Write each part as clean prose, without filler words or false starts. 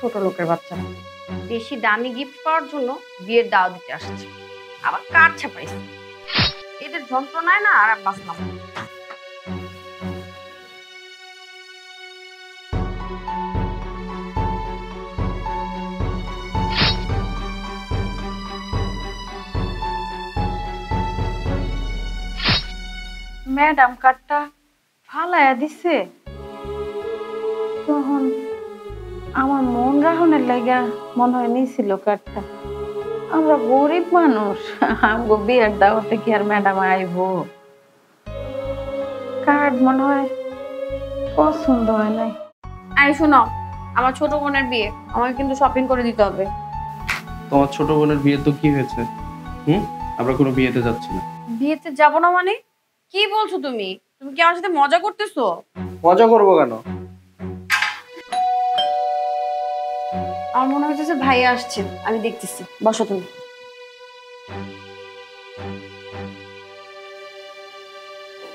ছোট লোকের বাচ্চারা বেশি দামি গিফট পাওয়ার জন্য বিয়ের দাওয়াত দিতে আসছে, আবার কার্ড ছাপাইছে। এদের যন্ত্রণায় না আর বাঁচলাম না। ম্যাডাম কার্ডটা ফালাইয়া দিছে, তখন আমার মন রাখনের লাগা মনে হয় নিছিল কার্ডটা। আমরা গরিব মানুষ, আমগো বিয়ের দাওয়াতে কি আর ম্যাডাম আইব? কার্ড মনে হয় পছন্দ হয় নাই। আরে শোনো, আমার ছোট বোনের বিয়ে, আমাকে কিন্তু শপিং করে দিতে হবে। তোমার ছোট বোনের বিয়ে তো কি হয়েছে? আমরা কোনো বিয়েতে যাচ্ছি না। বিয়েতে যাব না মানে? কি বলছো তুমি? তুমি কি আমার সাথে মজা করতেছো? মজা করবো কেন? আমার মনে হচ্ছে ভাইয়া আসছে, আমি দেখতেছি। বসো তুমি।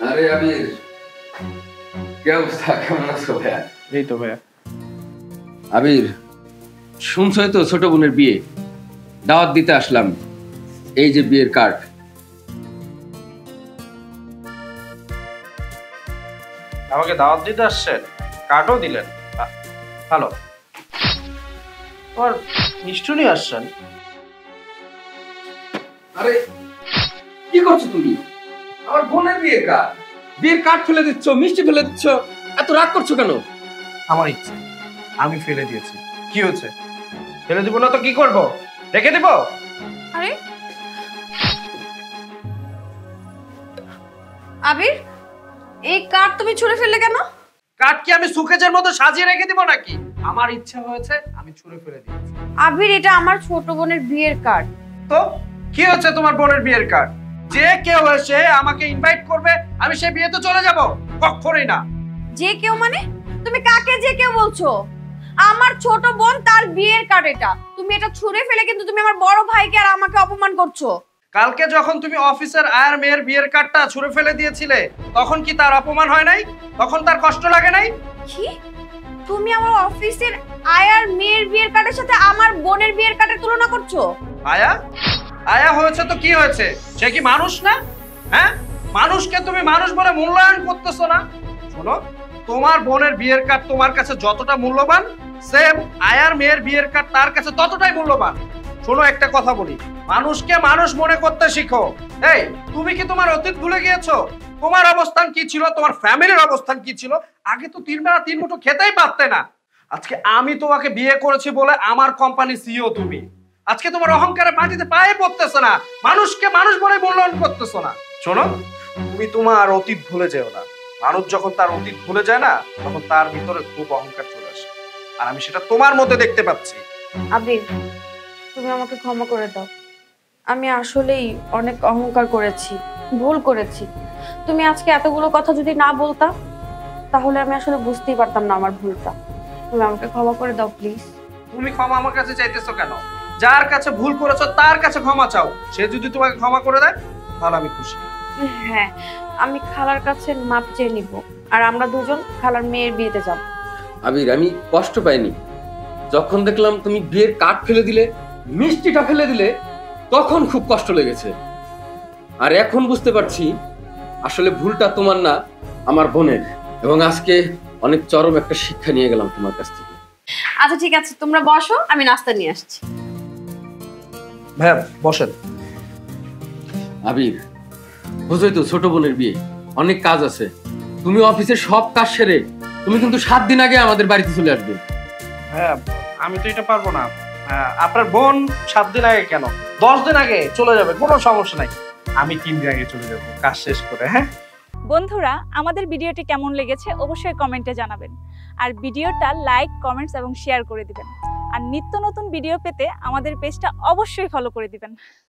আরে আবির, কি অবস্থা? কেমন আছো ভাইয়া? এই তো ভাইয়া। আবির, শুনছই তো ছোট বোনের বিয়ে, দাওয়াত দিতে আসলাম। এই যে বিয়ের কার্ড। আমাকে দাওয়াত দিতে আসছেন, কার্ডও দিলেন, ভালো। আর মিষ্টি আসছেন। আরে কি করছো তুমি? আমার বোনের বিয়ের কার্ড, বিয়ের কার্ড ফেলে দিচ্ছ, মিষ্টি ফেলে দিচ্ছ, এত রাগ করছো কেন? আমার ইচ্ছে, আমি ফেলে দিয়েছি, কি হয়েছে? ফেলে দিব না তো কি করব? রেখে দিব? আরে আবির, এই কার্ড তুমি ছুঁড়ে ফেললে কেন? কার্ড কি আমি সুকেজের মতো সাজিয়ে রেখে দিব নাকি? আমার ইচ্ছা হয়েছে, আমি ছুঁড়ে ফেলে দিয়েছি। আবির, এটা আমার ছোট বোনের বিয়ের কার্ড। তো কি হচ্ছে তোমার বোনের বিয়ের কার্ড? যে কেউ এসে আমাকে ইনভাইট করবে, আমি সেই বিয়েতে চলে যাব? কখনোই না। যে কেউ মানে? তুমি কাকে যে কেউ বলছো? আমার ছোট বোন, তার বিয়ের কার্ড এটা। তুমি এটা ছুঁড়ে ফেলে কিন্তু তুমি আমার বড় ভাইকে আর আমাকে অপমান করছো। কালকে যখন তুমি অফিসের আয়ার মেয়ের বিয়ের কার্ডটা ছুঁড়ে ফেলে দিয়েছিলে, তখন কি তার অপমান হয় নাই? তখন তার কষ্ট লাগে নাই? কি? তুমি আমার অফিসের আয়ার মেয়ের বিয়ের কার্ডের সাথে আমার বোনের বিয়ের কার্ডের তুলনা করছো? আয়া আয়া হয়েছে তো কি হয়েছে? সে কি মানুষ না? হ্যাঁ, মানুষকে তুমি মানুষ বলে মূল্যায়ন করতেছো না? শোনো, তোমার বোনের বিয়ের কার্ড তোমার কাছে যতটা মূল্যবান, সেম আয়ার মেয়ের বিয়ের কার্ড তার কাছে ততটাই মূল্যবান। শোনো, একটা কথা বলি, মানুষকে মানুষ মনে করতে শিখো। এই, তুমি কি তোমার অতীত ভুলে গিয়েছো? তোমার অবস্থান কি ছিল, তোমার ফ্যামিলির অবস্থান কি ছিল? আগে তো 3 বেলা 3 মুঠো খেতেই পারতে না। আজকে আমি তোমাকে বিয়ে করেছি বলে আমার কোম্পানি সিইও তুমি। আজকে তোমার অহংকারে মাটিতে পায়ে পড়তেছো না, মানুষকে মানুষ বলে মূল্যায়ন করতেছো না। শোনো, তুমি তোমার অতীত ভুলে যেও না। মানুষ যখন তার অতীত ভুলে যায় না, তখন তার ভিতরে খুব অহংকার চলে আসে, আর আমি সেটা তোমার মধ্যে দেখতে পাচ্ছি। আবির, তুমি আমাকে ক্ষমা করে দাও। আমি আসলেই অনেক অহংকার করেছি, ভুল করেছি। তুমি আজকে এতগুলো কথা যদি না বলতা, তাহলে আমি আসলে বুঝতেই পারতাম না আমার ভুলটা। তুমি আমাকে ক্ষমা করে দাও প্লিজ। তুমি ক্ষমা আমার কাছে চাইতেছো কেন? যার কাছে ভুল করেছো তার কাছে ক্ষমা চাও। সে যদি তোমাকে ক্ষমা করে দেয়, তাহলে আমি খুশি। হ্যাঁ, আমি খালার কাছে মাপ চেয়ে নিব, আর আমরা দুজন খালার মেয়ের বিয়েতে যাব। আবির, আমি কষ্ট পাইনি। যখন দেখলাম তুমি বিয়ের কার্ড ফেলে দিলে, মিষ্টিটা ফেলে দিলে, তখন খুব কষ্ট লেগেছে। আর এখন বুঝতে পারছি আসলে ভুলটা তোমার না, আমার বোনের। এবং আজকে অনেক চরম একটা শিক্ষা নিয়ে গেলাম তোমার কাছ থেকে। আচ্ছা ঠিক আছে, তোমরা বসো, আমি নাস্তা নিয়ে আসছি। ভাইয়া বসেন। আবির, বুঝোই তো ছোট বোনের বিয়ে, অনেক কাজ আছে। তুমি অফিসের সব কাজ সেরে তুমি কিন্তু 7 দিন আগে আমাদের বাড়িতে চলে আসবে। হ্যাঁ, আমি তো এটা পারবো না। আপনার বোন 7 দিন আগে কেন, 10 দিন আগে চলে যাবে, কোনো সমস্যা নাই। আমি 3 দিন আগে চলে যাবো কাজ শেষ করে। হ্যাঁ বন্ধুরা, আমাদের ভিডিওটি কেমন লেগেছে অবশ্যই কমেন্টে জানাবেন। আর ভিডিওটা লাইক, কমেন্টস এবং শেয়ার করে দিবেন। আর নিত্য নতুন ভিডিও পেতে আমাদের পেজটা অবশ্যই ফলো করে দিবেন।